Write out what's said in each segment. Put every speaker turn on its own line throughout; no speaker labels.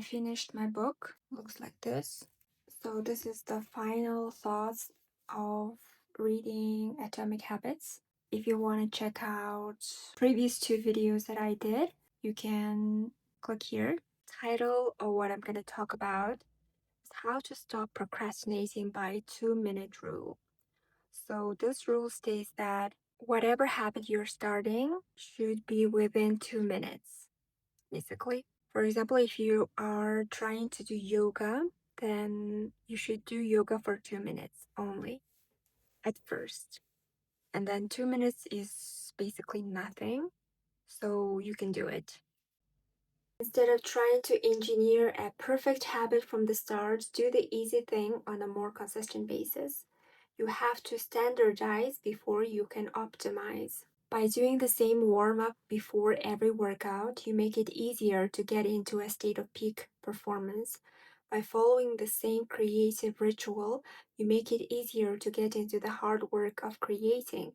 finished my book. Looks like this. So this is the final thoughts of reading Atomic Habits. If you want to check out previous 2 videos that I did, you can click here. Title of what I'm going to talk about is how to stop procrastinating by 2-minute rule. So this rule states that whatever habit you're starting should be within 2 minutes, basically. For example, if you are trying to do yoga, then you should do yoga for 2 minutes only at first. And then 2 minutes is basically nothing, so you can do it. Instead of trying to engineer a perfect habit from the start, do the easy thing on a more consistent basis. You have to standardize before you can optimize. By doing the same warm-up before every workout, you make it easier to get into a state of peak performance. By following the same creative ritual, you make it easier to get into the hard work of creating.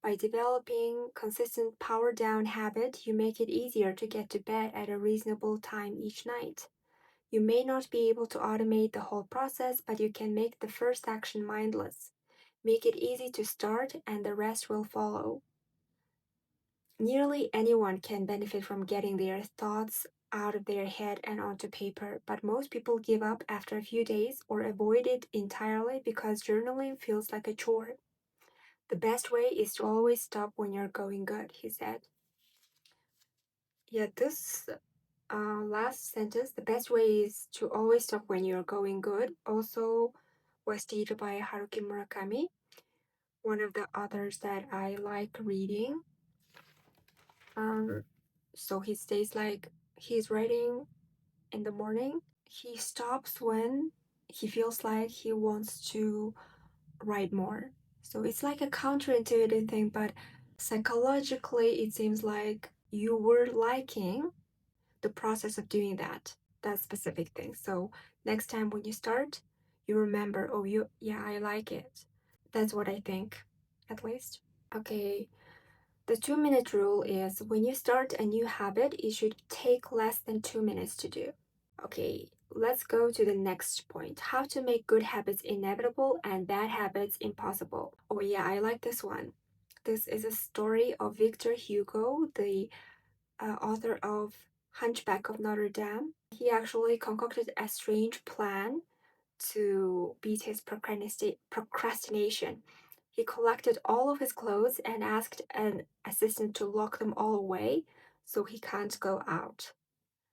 By developing consistent power down habit, you make it easier to get to bed at a reasonable time each night. You may not be able to automate the whole process, but you can make the first action mindless. Make it easy to start and the rest will follow. Nearly anyone can benefit from getting their thoughts out of their head and onto paper, but most people give up after a few days or avoid it entirely because journaling feels like a chore. The best way is to always stop when you're going good, he said. Yeah, this last sentence, the best way is to always stop when you're going good, also was stated by Haruki Murakami, one of the authors that I like reading. So he stays like he's writing in the morning. He stops when he feels like he wants to write more. So it's like a counterintuitive thing, but psychologically, it seems like you were liking the process of doing that specific thing. So next time when you start, you remember, oh, yeah, I like it. That's what I think, at least. Okay. The 2-minute rule is when you start a new habit, it should take less than 2 minutes to do. Okay, let's go to the next point. How to make good habits inevitable and bad habits impossible. Oh yeah, I like this one. This is a story of Victor Hugo, the author of Hunchback of Notre Dame. He actually concocted a strange plan to beat his procrastination. He collected all of his clothes and asked an assistant to lock them all away so he can't go out.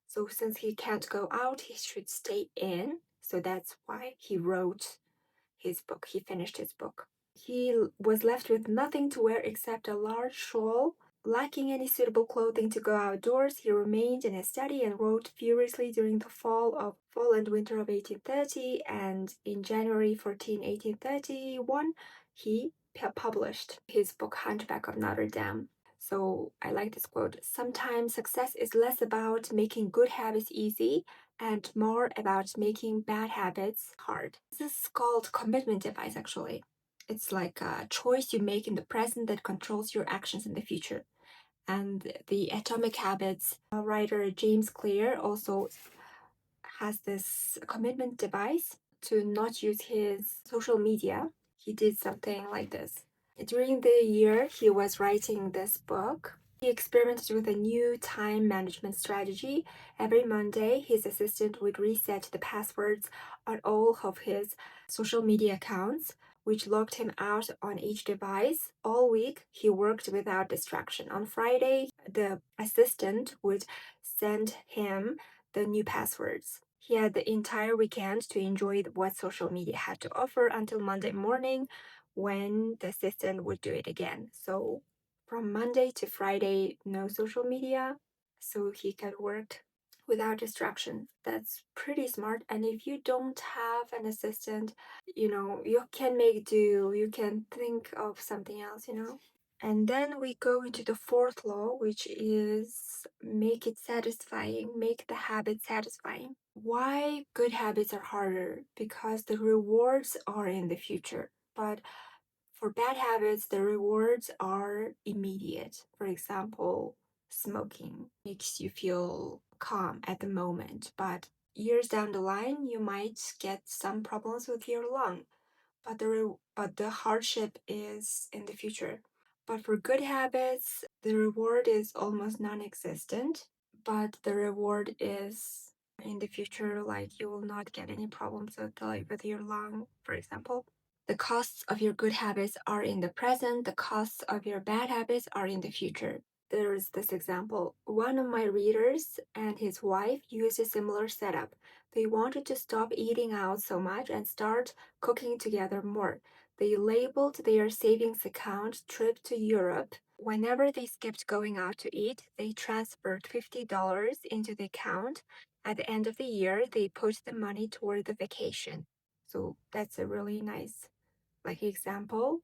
So since he can't go out, he should stay in. So that's why he wrote his book. He finished his book. He was left with nothing to wear except a large shawl. Lacking any suitable clothing to go outdoors, he remained in his study and wrote furiously during the fall and winter of 1830, and in January 1831, he published his book Hunchback of Notre Dame. So I like this quote. Sometimes success is less about making good habits easy and more about making bad habits hard. This is called commitment device, actually. It's like a choice you make in the present that controls your actions in the future. And the Atomic Habits writer James Clear also has this commitment device to not use his social media. He did something like this. During the year he was writing this book, he experimented with a new time management strategy. Every Monday, his assistant would reset the passwords on all of his social media accounts, which locked him out on each device. All week, he worked without distraction. On Friday, the assistant would send him the new passwords. He had the entire weekend to enjoy what social media had to offer until Monday morning, when the assistant would do it again. So from Monday to Friday, no social media, so he could work without distraction. That's pretty smart. And if you don't have an assistant, you can make do, you can think of something else. And then we go into the fourth law, which is make it satisfying, make the habit satisfying. Why good habits are harder? Because the rewards are in the future. But for bad habits, the rewards are immediate. For example, smoking makes you feel calm at the moment, but years down the line, you might get some problems with your lung, but the hardship is in the future. But for good habits, the reward is almost non-existent, but the reward is in the future, like you will not get any problems with, like, with your lung, for example. The costs of your good habits are in the present, the costs of your bad habits are in the future. There's this example. One of my readers and his wife used a similar setup. They wanted to stop eating out so much and start cooking together more. They labeled their savings account trip to Europe. Whenever they skipped going out to eat, they transferred $50 into the account. At the end of the year, they put the money toward the vacation. So that's a really nice example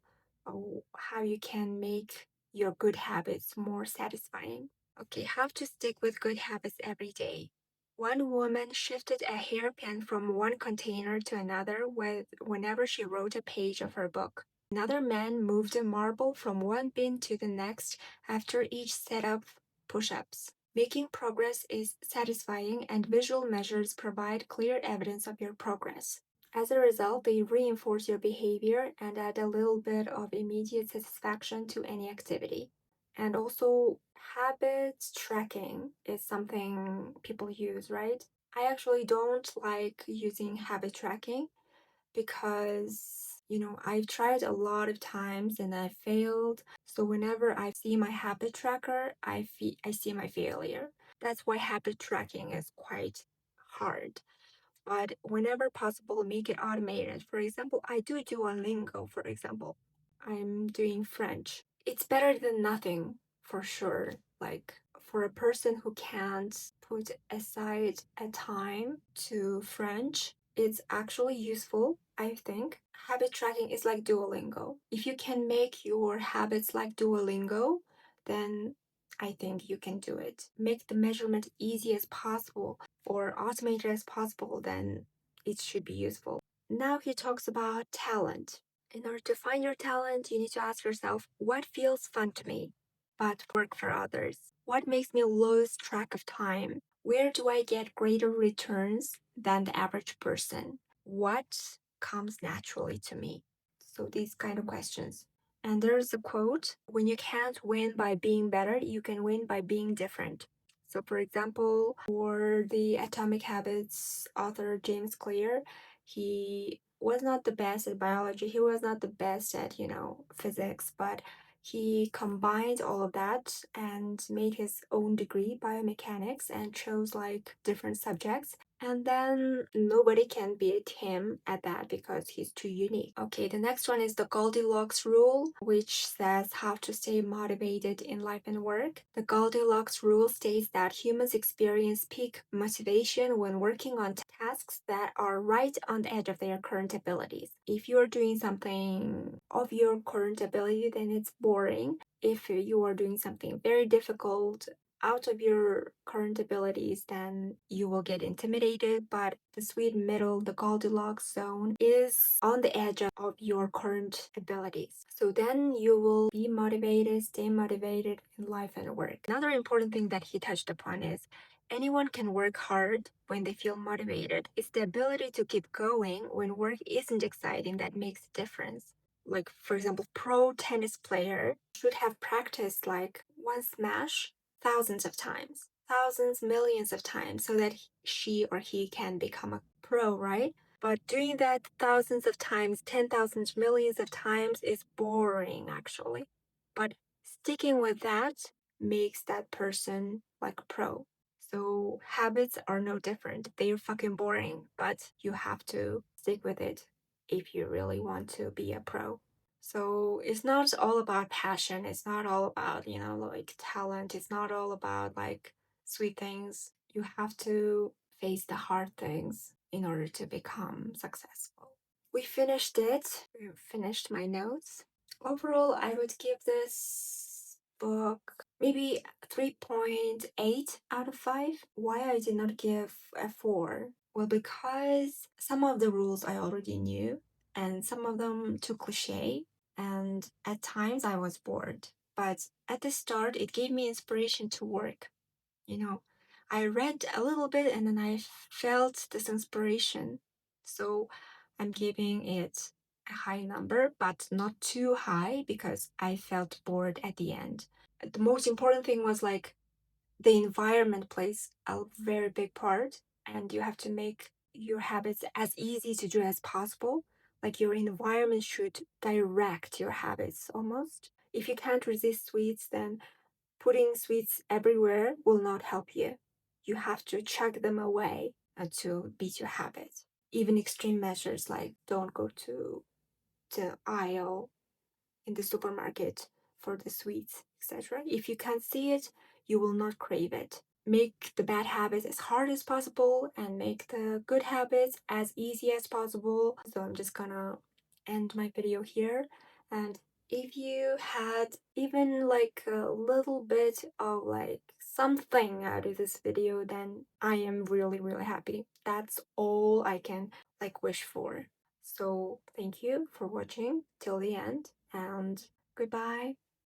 of how you can make your good habits more satisfying. Okay, how to stick with good habits every day. One woman shifted a hairpin from one container to another whenever she wrote a page of her book. Another man moved a marble from one bin to the next after each set of push ups. Making progress is satisfying, and visual measures provide clear evidence of your progress. As a result, they reinforce your behavior and add a little bit of immediate satisfaction to any activity. And also, habit tracking is something people use, right? I actually don't like using habit tracking because, I've tried a lot of times and I failed. So whenever I see my habit tracker, I see my failure. That's why habit tracking is quite hard, but whenever possible, make it automated. For example, I do Duolingo, for example. I'm doing French. It's better than nothing, for sure. Like, for a person who can't put aside a time to French, it's actually useful, I think. Habit tracking is like Duolingo. If you can make your habits like Duolingo, then I think you can do it. Make the measurement easy as possible or automated as possible, then it should be useful. Now he talks about talent. In order to find your talent, you need to ask yourself, what feels fun to me, but work for others? What makes me lose track of time? Where do I get greater returns than the average person? What comes naturally to me? So these kind of questions. And there's a quote, when you can't win by being better, you can win by being different. So, for example, for the Atomic Habits author James Clear, he was not the best at biology, he was not the best at, physics, but he combined all of that and made his own degree, biomechanics, and chose like different subjects. And then nobody can beat him at that because he's too unique. Okay, the next one is the Goldilocks rule, which says how to stay motivated in life and work. The Goldilocks rule states that humans experience peak motivation when working on tasks that are right on the edge of their current abilities. If you're doing something of your current ability, then it's boring. If you are doing something very difficult, out of your current abilities, then you will get intimidated. But the sweet middle, the Goldilocks zone, is on the edge of your current abilities. So then you will be motivated, stay motivated in life and work. Another important thing that he touched upon is anyone can work hard when they feel motivated. It's the ability to keep going when work isn't exciting that makes a difference. Like, for example, pro tennis player should have practiced like one smash thousands of times, thousands, millions of times, so that she or he can become a pro, right? But doing that thousands of times, 10,000, millions of times is boring actually. But sticking with that makes that person like a pro. So habits are no different. They're fucking boring, but you have to stick with it if you really want to be a pro. So it's not all about passion. It's not all about, like talent. It's not all about like sweet things. You have to face the hard things in order to become successful. We finished it. We finished my notes. Overall, I would give this book maybe 3.8 out of 5. Why I did not give a 4? Well, because some of the rules I already knew, and some of them too cliche, and at times I was bored. But at the start, it gave me inspiration to work. You know, I read a little bit and then I felt this inspiration. So I'm giving it a high number, but not too high because I felt bored at the end. The most important thing was like the environment plays a very big part, and you have to make your habits as easy to do as possible. Like your environment should direct your habits almost. If you can't resist sweets, then putting sweets everywhere will not help you. You have to chuck them away to beat your habit. Even extreme measures like don't go to the aisle in the supermarket for the sweets, etc. If you can't see it, you will not crave it. Make the bad habits as hard as possible and make the good habits as easy as possible. So I'm just gonna end my video here. And if you had even like a little bit of like something out of this video, then I am really, really happy. That's all I can like wish for. So thank you for watching till the end and goodbye.